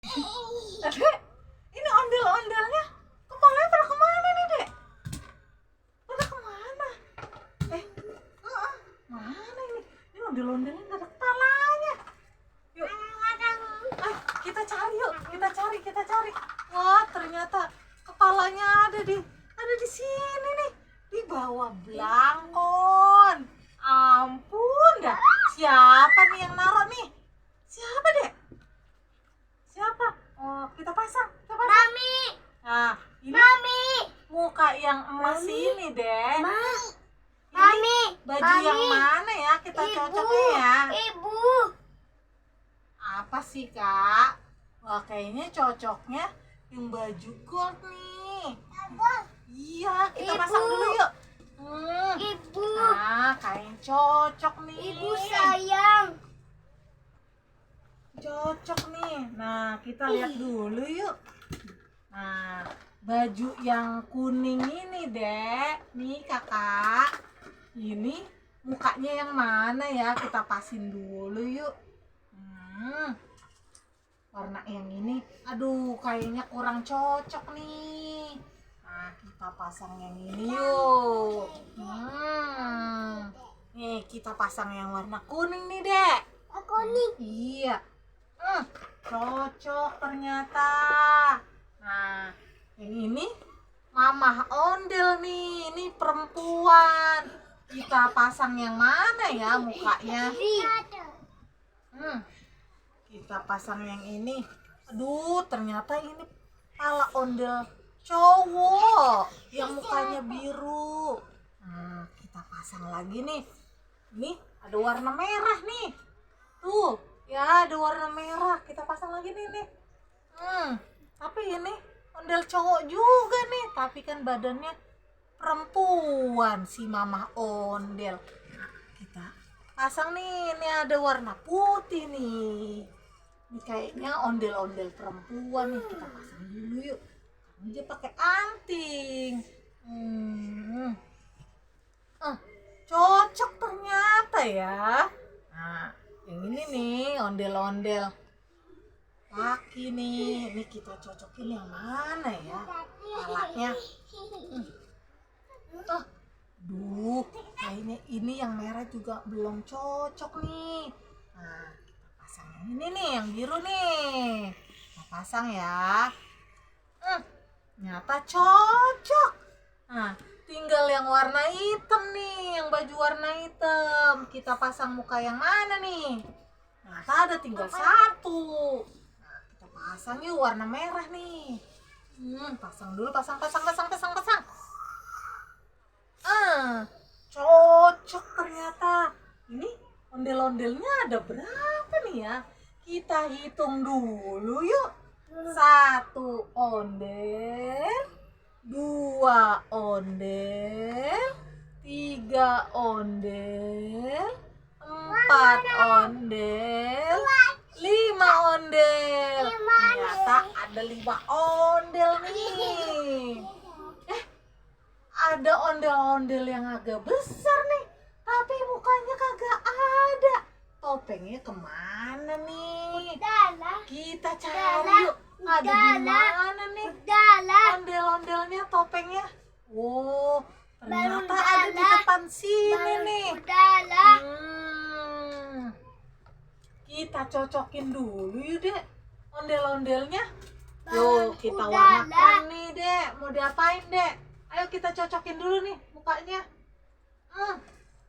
Dek, ini ondel-ondelnya kepalanya pada kemana nih, Dek? Pada kemana? Mana ini? Ini ondel-ondelnya nggak ada kepalanya. Yuk, kita cari yuk, kita cari. Wah, ternyata kepalanya ada di sini nih, di bawah belangkon. Ampun dah, siapa nih yang naruh nih? Siapa, Dek? Siapa? Oh, kita pasang. Mami, Nah, ini Mami, muka yang emas Mami. ini, Dek. Ini Mami, baju yang Mami. mana ya? Kita Ibu, cocoknya ya. Ibu. Apa sih, Kak? Wah, kayaknya cocoknya yang baju gold nih. Iya, kita Ibu. pasang dulu yuk. Ibu, Nah, kain cocok nih. Ibu sayang. Cocok nih. Nah, kita lihat dulu yuk. Nah, baju yang kuning ini, Dek. Nih, Kakak. Ini mukanya yang mana ya? Kita pasin dulu yuk. Warna yang ini, aduh, kayaknya kurang cocok nih. Nah, kita pasang yang ini yuk. Nih, kita pasang yang warna kuning nih, Dek. Aku nih. Iya. Cocok ternyata. Nah, yang ini mamah ondel nih. Ini perempuan. Kita pasang yang mana ya mukanya? Kita pasang yang ini. Aduh, ternyata ini kepala ondel cowok yang mukanya biru. Nah, kita pasang lagi nih. Ini ada warna merah nih. Tuh, ya ada warna merah. Kita pasang lagi nih. Tapi ini ondel cowok juga nih. Tapi kan badannya perempuan si mamah ondel. Nah, kita pasang nih. Ini ada warna putih nih. Ini kayaknya ondel-ondel perempuan nih. Kita pasang dulu yuk. Karena dia pakai anting. Cocok ternyata ya. Nah, yang ini nih ondel-ondel laki nih. Ini kita cocokin yang mana ya kepalanya? Kayaknya ini yang merah juga belum cocok nih. Nah, kita pasang yang ini nih, yang biru nih. Kita pasang ya. Ternyata cocok. Nah, tinggal yang warna hitam nih, yang baju warna hitam. Kita pasang muka yang mana nih? Nah, ada tinggal satu. Nah, kita pasang yuk warna merah nih. Pasang dulu, pasang. Cocok ternyata. Ini ondel-ondelnya ada berapa nih ya? Kita hitung dulu yuk. 1 ondel, 2 ondel, 3 ondel, 4 ondel, 5 ondel. Ternyata ada 5 ondel nih. Ada ondel-ondel yang agak besar nih, tapi mukanya kagak ada. Topengnya kemana nih? Kita cari yuk. Ada di mana nih? Ondel-ondelnya, topengnya. Oh, ternyata ada di depan sini nih. Kita cocokin dulu yuk, Dek. Ondel-ondelnya. Yuk, kita warnakan nih, Dek. Mau diapain, Dek? Ayo kita cocokin dulu nih mukanya.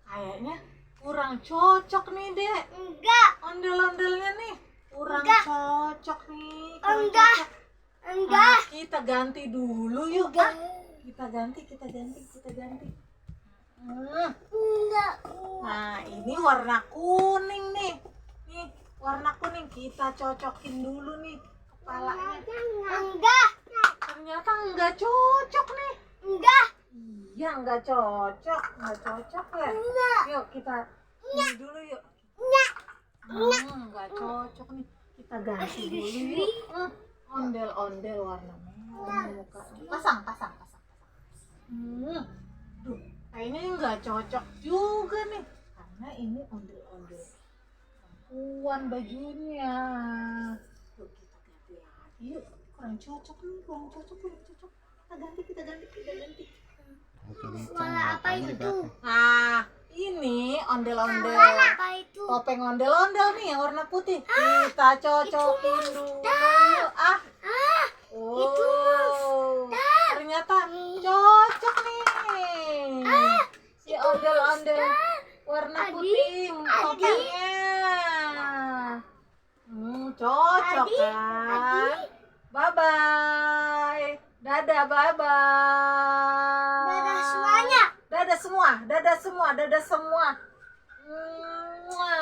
Kayaknya kurang cocok nih, Dek. Enggak. Ondel-ondelnya nih kurang Enggak. cocok nih. Enggak. Nah, kita ganti dulu yuk. Kita ganti. Enggak. Nah, ini warna kuning nih. Nih, warna kuning kita cocokin dulu nih kepalanya. Enggak. Ternyata enggak cocok nih. Enggak. Iya, enggak cocok ya. Enggak. Yuk kita ini dulu yuk. Enggak cocok nih. Kita ganti dulu yuk. Ondel-ondel warna merah mukanya. Pasang. Duh, kayaknya enggak cocok juga nih. Karena ini ondel-ondel perempuan bajunya. Tuh, kita ganti kurang cocok nih, kurang cocok. Kita ganti. Suara apa itu? Nah, ini ondel-ondel. Apa itu? Topeng ondel-ondel nih yang warna putih. Kita cocokin dulu. Ah. Oh. Ternyata cocok nih. Si ondel-ondel warna putih topengnya. Cocok kan? Bye-bye. Dadah, bye-bye. Dadah semuanya. Dadah semua. Mua.